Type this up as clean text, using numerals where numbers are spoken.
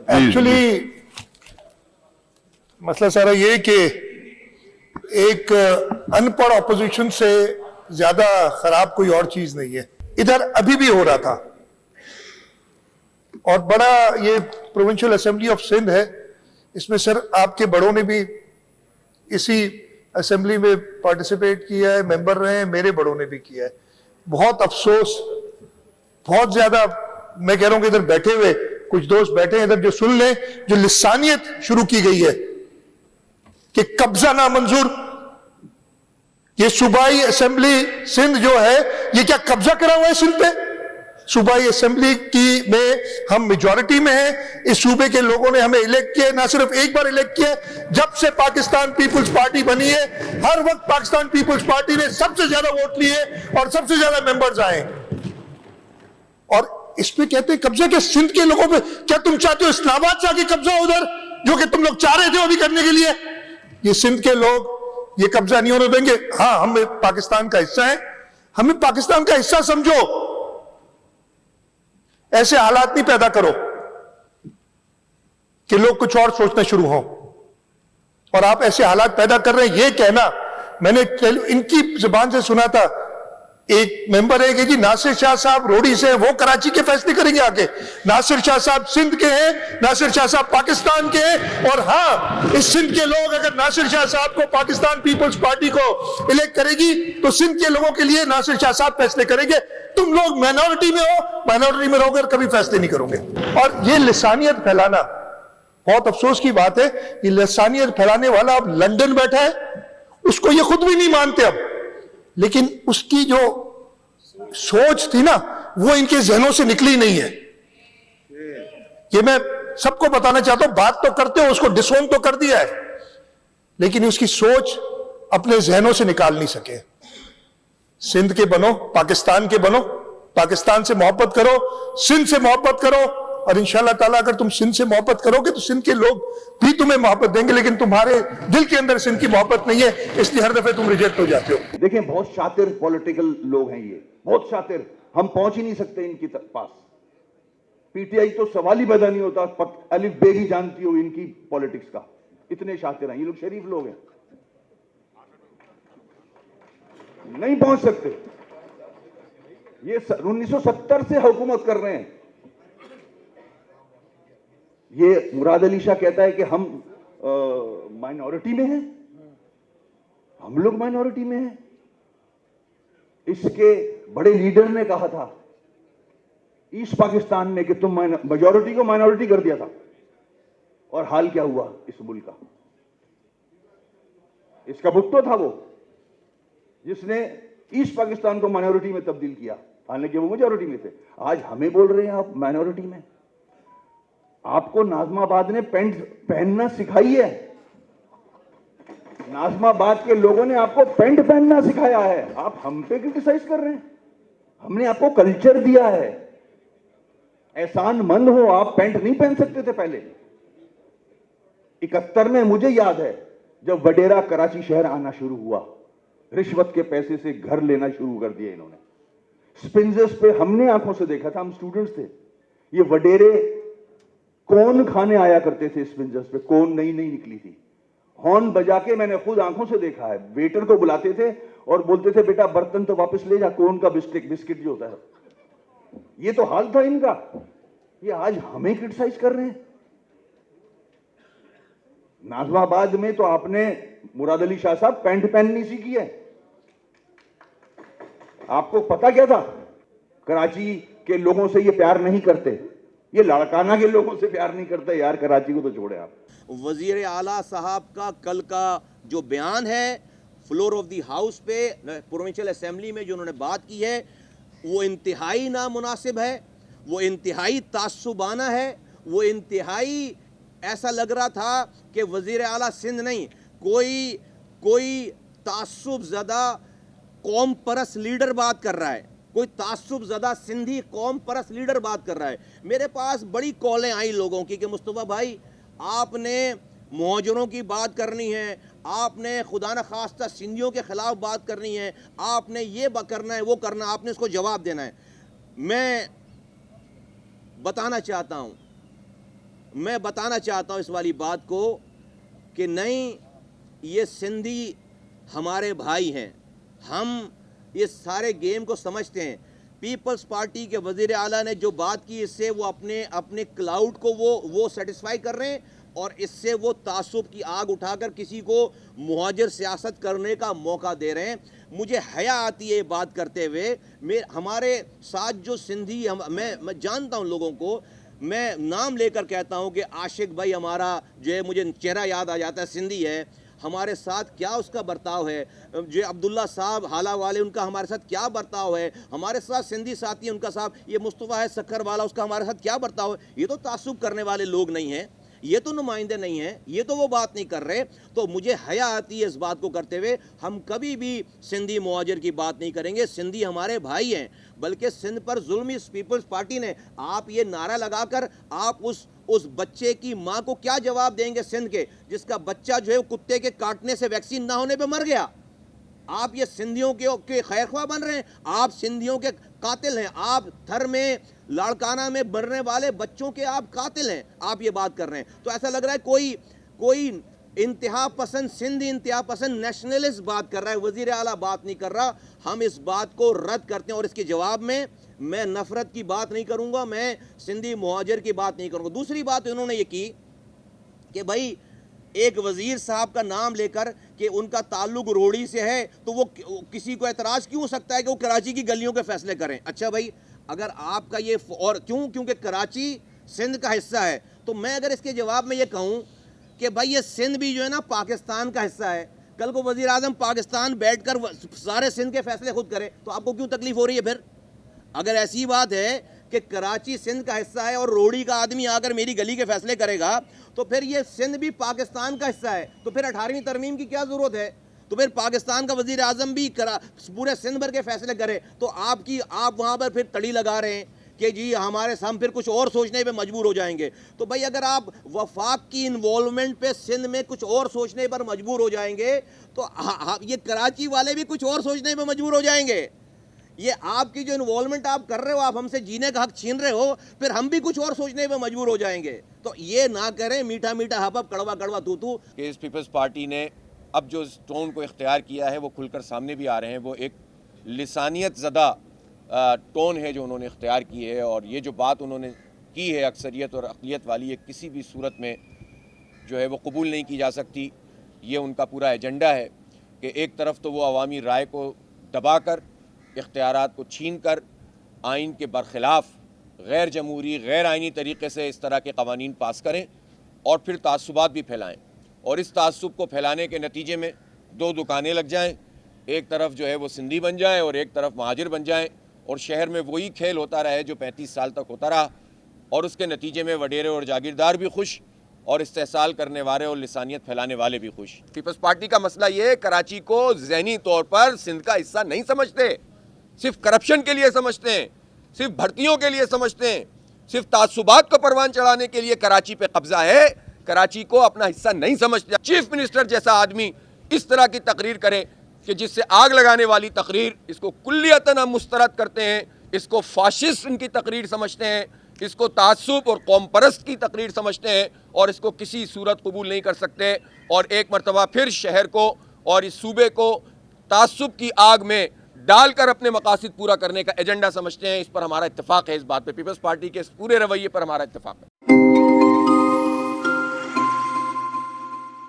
Actually مسئلہ سارا یہ کہ ایک ان پڑھ اپوزیشن سے زیادہ خراب کوئی اور چیز نہیں ہے. ادھر ابھی بھی ہو رہا تھا اور بڑا یہ پروونشل اسمبلی آف سندھ ہے, اس میں سر آپ کے بڑوں نے بھی اسی اسمبلی میں پارٹیسپیٹ کیا ہے, ممبر رہے ہیں, میرے بڑوں نے بھی کیا ہے. بہت افسوس, بہت زیادہ میں کہہ رہا ہوں کہ ادھر بیٹھے ہوئے کچھ دوست بیٹھے ہیں ادھر جو سن لیں, جو لسانیت شروع کی گئی ہے کہ قبضہ نامنظور, یہ صوبائی اسمبلی سندھ جو ہے یہ کیا قبضہ کرا ہوا ہے سندھ پہ؟ صوبائی اسمبلی کی میں ہم میجورٹی میں ہیں, اس صوبے کے لوگوں نے ہمیں الیکٹ کیا, نہ صرف ایک بار الیکٹ کیا, جب سے پاکستان پیپلز پارٹی بنی ہے ہر وقت پاکستان پیپلز پارٹی نے سب سے زیادہ ووٹ لیے اور سب سے زیادہ ممبرز آئے. اور اس پہ کہتے ہیں قبضہ کہ سندھ کے لوگوں پہ, کیا تم چاہتے ہو اسلام آباد سے آگے قبضہ ادھر جو کہ تم لوگ چاہ رہے تھے ابھی کرنے کے لیے؟ یہ سندھ کے لوگ یہ قبضہ نہیں ہونے دیں گے. ہاں ہم پاکستان کا حصہ ہیں, ہمیں پاکستان کا حصہ سمجھو, ایسے حالات نہیں پیدا کرو کہ لوگ کچھ اور سوچنا شروع ہوں. اور آپ ایسے حالات پیدا کر رہے ہیں. یہ کہنا, میں نے ان کی زبان سے سنا تھا, ایک ممبر ہے کہ جی ناصر شاہ صاحب روڑی سے ہیں, وہ کراچی کے فیصلے کریں گے آگے. ناصر شاہ صاحب سندھ کے ہیں, ناصر شاہ صاحب پاکستان کے ہیں, اور ہاں اس سندھ کے لوگ اگر ناصر شاہ صاحب کو پاکستان پیپلز پارٹی کو الیکٹ کرے گی تو سندھ کے لوگوں کے لیے ناصر شاہ صاحب فیصلے کریں گے. تم لوگ مائنورٹی میں ہو, مائنورٹی میں رہو کر کبھی فیصلے نہیں کرو گے. اور یہ لسانیت پھیلانا بہت افسوس کی بات ہے. یہ لسانیت پھیلانے والا اب لندن بیٹھا ہے, اس کو یہ خود بھی نہیں مانتے اب, لیکن اس کی جو سوچ تھی نا وہ ان کے ذہنوں سے نکلی نہیں ہے. یہ میں سب کو بتانا چاہتا ہوں, بات تو کرتے ہو, اس کو ڈسون تو کر دیا ہے, لیکن اس کی سوچ اپنے ذہنوں سے نکال نہیں سکے. سندھ کے بنو, پاکستان کے بنو, پاکستان سے محبت کرو, سندھ سے محبت کرو, اور انشاءاللہ تعالیٰ اگر تم سندھ سے محبت کرو گے تو سندھ کے لوگ بھی تمہیں محبت دیں گے. لیکن تمہارے دل کے اندر سندھ کی محبت نہیں ہے, اس لیے ہر دفعہ تم ریجیکٹ ہو جاتے ہو. دیکھیں بہت شاطر پولیٹیکل لوگ ہیں, یہ بہت شاطر, ہم پہنچ ہی نہیں سکتے ان کی پاس. پی ٹی آئی تو سوال ہی پیدا نہیں ہوتا, الف بے بھی جانتی ہو ان کی پولیٹکس کا, اتنے شاطر ہیں یہ لوگ, شریف لوگ ہیں, نہیں پہنچ سکتے. یہ 1970 سے حکومت کر رہے ہیں. یہ مراد علی شاہ کہتا ہے کہ ہم مائنورٹی میں ہیں, ہم لوگ مائنورٹی میں ہیں. اس کے بڑے لیڈر نے کہا تھا ایسٹ پاکستان میں کہ تم میجورٹی کو مائنورٹی کر دیا تھا, اور حال کیا ہوا اس ملک کا. اس کا بھٹو تھا وہ جس نے ایسٹ پاکستان کو مائنورٹی میں تبدیل کیا, حالانکہ وہ میجورٹی میں تھے. آج ہمیں بول رہے ہیں آپ مائنورٹی میں. آپ کو ناظم آباد نے پینٹ پہننا سکھائی ہے, ناظم آباد کے لوگوں نے آپ کو پینٹ پہننا سکھایا ہے. آپ ہم پہ کرٹیسائز کر رہے ہیں. ہم نے آپ کو کلچر دیا ہے. احسان مند ہو, آپ پینٹ نہیں پہن سکتے تھے پہلے. 71 میں مجھے یاد ہے جب وڈیرا کراچی شہر آنا شروع ہوا, رشوت کے پیسے سے گھر لینا شروع کر دیا انہوں نے. سپنزرز پہ ہم نے آنکھوں سے دیکھا تھا, ہم سٹوڈنٹس تھے. یہ وڈیرے کون کھانے آیا کرتے تھے سپنزرز پہ, کون نئی نئی نکلی تھی, ہارن بجا کے میں نے خود آنکھوں سے دیکھا ہے. ویٹر کو بلاتے تھے اور بولتے تھے بیٹا برتن تو واپس لے جا, کون کا بسکٹ جو ہوتا ہے. یہ تو حال تھا ان کا. یہ آج ہمیں کرٹیسائز کر رہے ہیں. ناظم آباد میں تو آپ نے مراد علی شاہ صاحب پینٹ پہننی سیکھی ہے. آپ کو پتا کیا تھا کراچی کے لوگوں سے یہ پیار نہیں کرتے, یہ لاڑکانہ کے لوگوں سے پیار نہیں کرتے. یار کراچی کو تو چھوڑے آپ. وزیر اعلیٰ صاحب کا کل کا جو بیان ہے فلور آف دی ہاؤس پہ پروونشل اسمبلی میں جو انہوں نے بات کی ہے, وہ انتہائی نامناسب ہے, وہ انتہائی تعصبانہ ہے, وہ انتہائی ایسا لگ رہا تھا کہ وزیر اعلیٰ سندھ نہیں, کوئی تعصب زدہ قوم پرست لیڈر بات کر رہا ہے, کوئی تعصب زدہ سندھی قوم پرست لیڈر بات کر رہا ہے. میرے پاس بڑی کالیں آئیں لوگوں کی کہ مصطفیٰ بھائی آپ نے مہاجروں کی بات کرنی ہے, آپ نے خدا نخواستہ سندھیوں کے خلاف بات کرنی ہے, آپ نے یہ کرنا ہے, وہ کرنا, آپ نے اس کو جواب دینا ہے. میں بتانا چاہتا ہوں میں بتانا چاہتا ہوں اس والی بات کو کہ نہیں، یہ سندھی ہمارے بھائی ہیں، ہم اس سارے گیم کو سمجھتے ہیں۔ پیپلز پارٹی کے وزیر اعلیٰ نے جو بات کی، اس سے وہ اپنے کلاؤڈ کو وہ سیٹسفائی کر رہے ہیں، اور اس سے وہ تعصب کی آگ اٹھا کر کسی کو مہاجر سیاست کرنے کا موقع دے رہے ہیں۔ مجھے حیا آتی ہے یہ بات کرتے ہوئے۔ ہمارے ساتھ جو سندھی، میں جانتا ہوں لوگوں کو، میں نام لے کر کہتا ہوں کہ عاشق بھائی ہمارا جو ہے، مجھے چہرہ یاد آ جاتا ہے، سندھی ہے، ہمارے ساتھ کیا اس کا برتاؤ ہے، جو عبداللہ صاحب حالہ والے، ان کا ہمارے ساتھ کیا برتاؤ ہے، ہمارے ساتھ سندھی ساتھی ان کا صاحب یہ مصطفیٰ ہے سکھر والا، اس کا ہمارے ساتھ کیا برتاؤ ہے۔ یہ تو تعصب کرنے والے لوگ نہیں ہیں، یہ تو نمائندے نہیں ہیں، یہ تو وہ بات نہیں کر رہے۔ تو مجھے حیا آتی ہے اس بات کو کرتے ہوئے۔ ہم کبھی بھی سندھی مہاجر کی بات نہیں کریں گے، سندھی ہمارے بھائی ہیں، بلکہ سندھ پر ظلم اس پیپلز پارٹی نے، آپ یہ نعرہ لگا کر آپ اس بچے کی ماں کو کیا جواب دیں گے سندھ کے، جس کا بچہ جو ہے کتے کے کاٹنے سے ویکسین نہ ہونے پہ مر گیا؟ آپ یہ سندھیوں کے خیر خواہ بن رہے ہیں، آپ سندھیوں کے قاتل ہیں، آپ تھر میں لاڑکانہ میں مرنے والے بچوں کے آپ قاتل ہیں، آپ یہ بات کر رہے ہیں۔ تو ایسا لگ رہا ہے کوئی انتہا پسند سندھی، انتہا پسند نیشنلسٹ بات کر رہا ہے، وزیر اعلیٰ بات نہیں کر رہا۔ ہم اس بات کو رد کرتے ہیں، اور اس کے جواب میں نفرت کی بات نہیں کروں گا، میں سندھی مہاجر کی بات نہیں کروں گا۔ دوسری بات انہوں نے یہ کی کہ بھائی ایک وزیر صاحب کا نام لے کر کہ ان کا تعلق روڑی سے ہے، تو وہ کسی کو اعتراض کیوں ہو سکتا ہے کہ وہ کراچی کی گلیوں کے فیصلے کریں؟ اچھا بھائی، اگر آپ کا یہ اور کیونکہ کراچی سندھ کا حصہ ہے، تو میں اگر اس کے جواب میں یہ کہوں کہ بھائی یہ سندھ بھی جو ہے نا پاکستان کا حصہ ہے، کل کو وزیر اعظم پاکستان بیٹھ کر سارے سندھ کے فیصلے خود کرے، تو آپ کو کیوں تکلیف ہو رہی ہے پھر؟ اگر ایسی بات ہے کہ کراچی سندھ کا حصہ ہے اور روڑی کا آدمی آ کر میری گلی کے فیصلے کرے گا، تو پھر یہ سندھ بھی پاکستان کا حصہ ہے، تو پھر 18ویں ترمیم کی کیا ضرورت ہے؟ تو پھر پاکستان کا وزیر اعظم بھی پورے سندھ بھر کے فیصلے کرے، تو آپ وہاں پر پھر تڑی لگا رہے ہیں کہ جی ہم پھر کچھ اور سوچنے پہ مجبور ہو جائیں گے۔ تو بھائی اگر آپ وفاق کی انوالومنٹ پہ سندھ میں کچھ اور سوچنے پر مجبور ہو جائیں گے، تو یہ کراچی والے بھی کچھ اور سوچنے پہ مجبور ہو جائیں گے۔ یہ آپ کی جو انوالومنٹ آپ کر رہے ہو، آپ ہم سے جینے کا حق چھین رہے ہو، پھر ہم بھی کچھ اور سوچنے پہ مجبور ہو جائیں گے۔ تو یہ نہ کریں، میٹھا میٹھا ہپ کڑوا کڑوا تو کہ اس پیپلز پارٹی نے اب جو اس ٹون کو اختیار کیا ہے وہ کھل کر سامنے بھی آ رہے ہیں، وہ ایک لسانیت زدہ ٹون ہے جو انہوں نے اختیار کی ہے، اور یہ جو بات انہوں نے کی ہے اکثریت اور اقلیت والی، یہ کسی بھی صورت میں جو ہے وہ قبول نہیں کی جا سکتی۔ یہ ان کا پورا ایجنڈا ہے کہ ایک طرف تو وہ عوامی رائے کو دبا کر، اختیارات کو چھین کر، آئین کے برخلاف غیر جمہوری غیر آئینی طریقے سے اس طرح کے قوانین پاس کریں، اور پھر تعصبات بھی پھیلائیں، اور اس تعصب کو پھیلانے کے نتیجے میں دو دکانیں لگ جائیں، ایک طرف جو ہے وہ سندھی بن جائیں اور ایک طرف مہاجر بن جائیں، اور شہر میں وہی کھیل ہوتا رہے جو 35 سال تک ہوتا رہا، اور اس کے نتیجے میں وڈیرے اور جاگیردار بھی خوش، اور استحصال کرنے والے اور لسانیت پھیلانے والے بھی خوش۔ پیپلز پارٹی کا مسئلہ یہ ہے، کراچی کو ذہنی طور پر سندھ کا حصہ نہیں سمجھتے، صرف کرپشن کے لیے سمجھتے ہیں، صرف بھرتیوں کے لیے سمجھتے ہیں، صرف تعصبات کو پروان چڑھانے کے لیے کراچی پہ قبضہ ہے، کراچی کو اپنا حصہ نہیں سمجھتے۔ چیف منسٹر جیسا آدمی اس طرح کی تقریر کرے کہ جس سے آگ لگانے والی تقریر، اس کو کلیتاً ہم مسترد کرتے ہیں، اس کو فاشسٹ ان کی تقریر سمجھتے ہیں، اس کو تعصب اور قوم پرست کی تقریر سمجھتے ہیں، اور اس کو کسی صورت قبول نہیں کر سکتے، اور ایک مرتبہ پھر شہر کو اور اس صوبے کو تعصب کی آگ میں ڈال کر اپنے مقاصد پورا کرنے کا ایجنڈا سمجھتے ہیں۔ اس پر ہمارا اتفاق ہے، اس بات پہ پیپلز پارٹی کے اس پورے رویے پر ہمارا اتفاق ہے۔